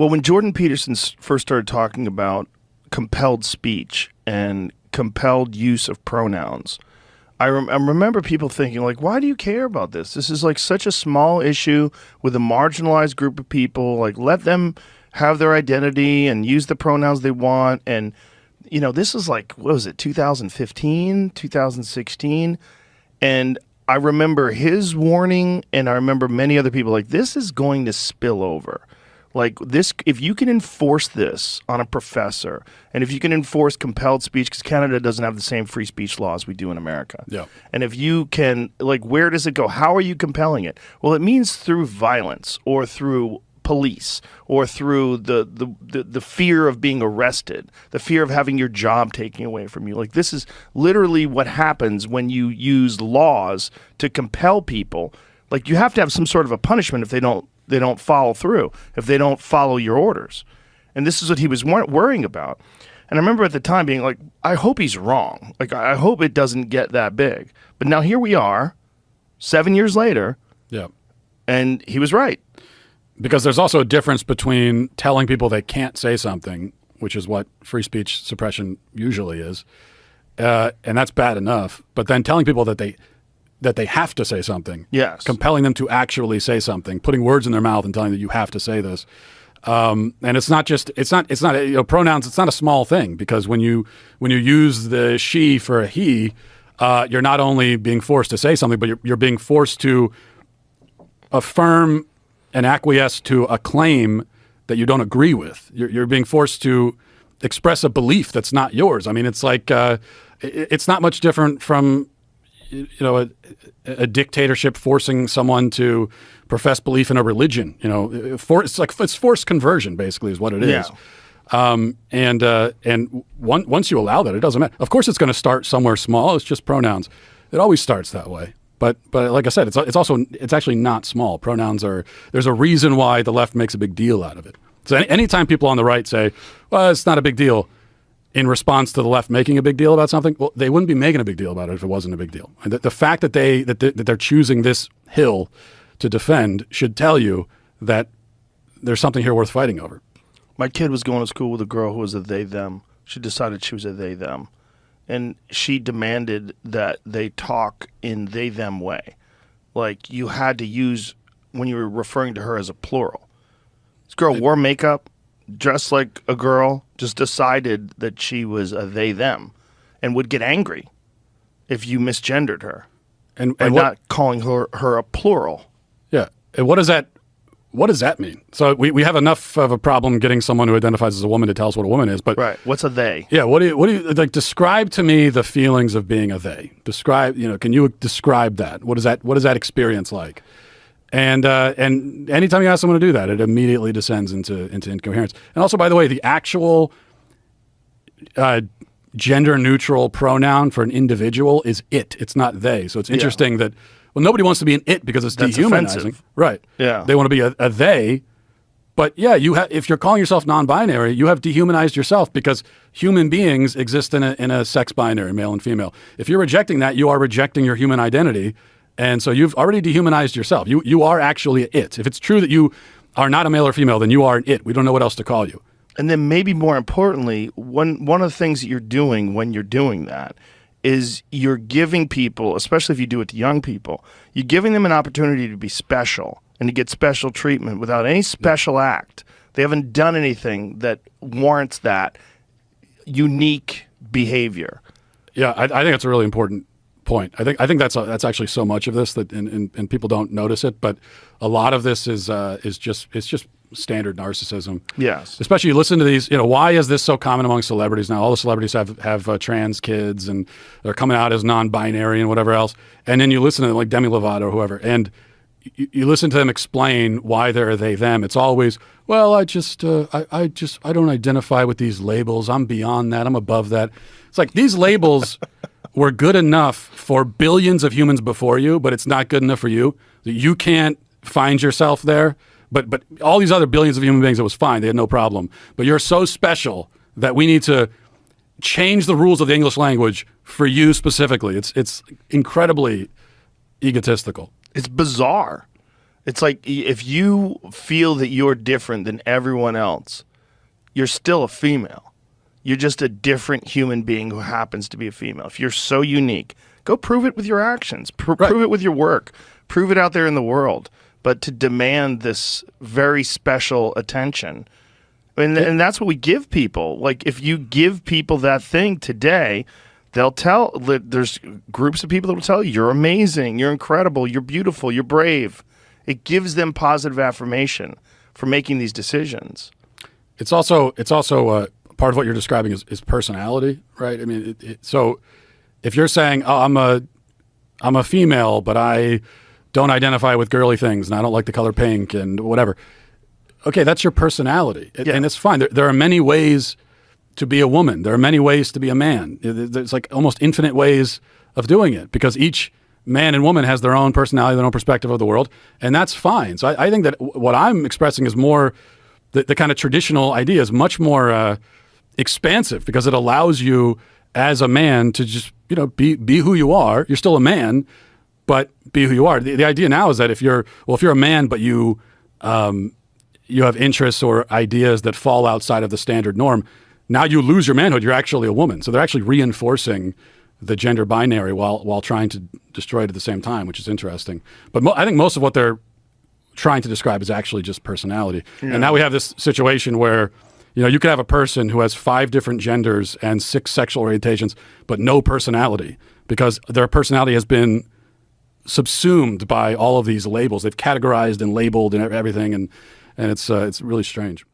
Well, when Jordan Peterson first started talking about compelled speech and compelled use of pronouns, I remember people thinking, like, why do you care about this? This is like such a small issue with a marginalized group of people. Like, let them have their identity and use the pronouns they want. And, you know, this is like, what was it, 2015, 2016? And I remember his warning, and I remember many other people like, this is going to spill over. Like this, if you can enforce this on a professor, and if you can enforce compelled speech, because Canada doesn't have the same free speech laws we do in America. Yeah. And if you can, like, where does it go? How are you compelling it? Well, it means through violence or through police or through the fear of being arrested, the fear of having your job taken away from you. Like, this is literally what happens when you use laws to compel people. Like, you have to have some sort of a punishment if they don't follow through, if they don't follow your orders. And this is what he was worrying about. And I remember at the time being like, I hope he's wrong. Like, I hope it doesn't get that big. But now here we are, 7 years later, yeah, and he was right. Because there's also a difference between telling people they can't say something, which is what free speech suppression usually is, and that's bad enough, but then telling people that they have to say something. Yes. Compelling them to actually say something, putting words in their mouth and telling them that you have to say this. And it's not you know, pronouns. It's not a small thing, because when you use the she for a he, you're not only being forced to say something, but you're being forced to affirm and acquiesce to a claim that you don't agree with. You're being forced to express a belief that's not yours. I mean, it's like it's not much different from, you know, a dictatorship forcing someone to profess belief in a religion. You know, it's forced conversion, basically, is what it is. Yeah. Once you allow that, it doesn't matter. Of course, it's going to start somewhere small. It's just pronouns. It always starts that way. But like I said, it's actually not small. Pronouns there's a reason why the left makes a big deal out of it. So anytime people on the right say, well, it's not a big deal, in response to the left making a big deal about something, well, they wouldn't be making a big deal about it if it wasn't a big deal. And the fact that they're choosing this hill to defend should tell you that there's something here worth fighting over. My kid was going to school with a girl who was a they-them. She decided she was a they-them. And she demanded that they talk in they-them way. Like, you had to use, when you were referring to her as a plural. This girl wore makeup, dressed like a girl, just decided that she was a they-them, and would get angry if you misgendered her and not calling her a plural. Yeah. And what does that mean? So we have enough of a problem getting someone who identifies as a woman to tell us what a woman is, but right. What's a they? Yeah. What do you like? Describe to me the feelings of being a they. Describe, you know, can you describe that? What is that experience like? And anytime you ask someone to do that, it immediately descends into incoherence. And also, by the way, the actual gender neutral pronoun for an individual is it. It's not they. So it's interesting that, well, nobody wants to be an it because it's dehumanizing. Offensive. Right. Yeah. They want to be a they. But yeah, if you're calling yourself non-binary, you have dehumanized yourself, because human beings exist in a sex binary, male and female. If you're rejecting that, you are rejecting your human identity. And so you've already dehumanized yourself. You are actually it. If it's true that you are not a male or female, then you are an it. We don't know what else to call you. And then maybe more importantly, one of the things that you're doing when you're doing that is you're giving people, especially if you do it to young people, you're giving them an opportunity to be special and to get special treatment without any special act. They haven't done anything that warrants that unique behavior. Yeah, I think that's a really important point. I think that's actually so much of this that and people don't notice it, but a lot of this is just standard narcissism. Yes. Especially you listen to these, you know, why is this so common among celebrities now? All the celebrities have trans kids and they're coming out as non-binary and whatever else. And then you listen to them like Demi Lovato or whoever, and you listen to them explain why they're they them. It's always, well, I don't identify with these labels. I'm beyond that. I'm above that. It's like these labels were good enough for billions of humans before you, but it's not good enough for you. You can't find yourself there. But all these other billions of human beings, it was fine. They had no problem. But you're so special that we need to change the rules of the English language for you specifically. It's incredibly egotistical. It's bizarre. It's like if you feel that you're different than everyone else, you're still a female. You're just a different human being who happens to be a female. If you're so unique, go prove it with your actions. Prove it with your work. Prove it out there in the world. But to demand this very special attention, and that's what we give people. Like, if you give people that thing today, they'll tell. There's groups of people that will tell you, you're amazing, you're incredible, you're beautiful, you're brave. It gives them positive affirmation for making these decisions. It's also part of what you're describing is personality, right? I mean, so if you're saying, "Oh, I'm a female, but I don't identify with girly things, and I don't like the color pink, and whatever," okay, that's your personality, and it's fine. There are many ways to be a woman. There are many ways to be a man. There's like almost infinite ways of doing it because each man and woman has their own personality, their own perspective of the world, and that's fine. So I think that what I'm expressing is more the kind of traditional idea is much more expansive because it allows you as a man to just be who you are. You're still a man, but be who you are. The idea now is that if you're a man, but you have interests or ideas that fall outside of the standard norm, now you lose your manhood. You're actually a woman. So they're actually reinforcing the gender binary while trying to destroy it at the same time, which is interesting. But I think most of what they're trying to describe is actually just personality. Yeah. And now we have this situation where you could have a person who has 5 different genders and 6 sexual orientations, but no personality because their personality has been subsumed by all of these labels. They've categorized and labeled and everything, and it's really strange.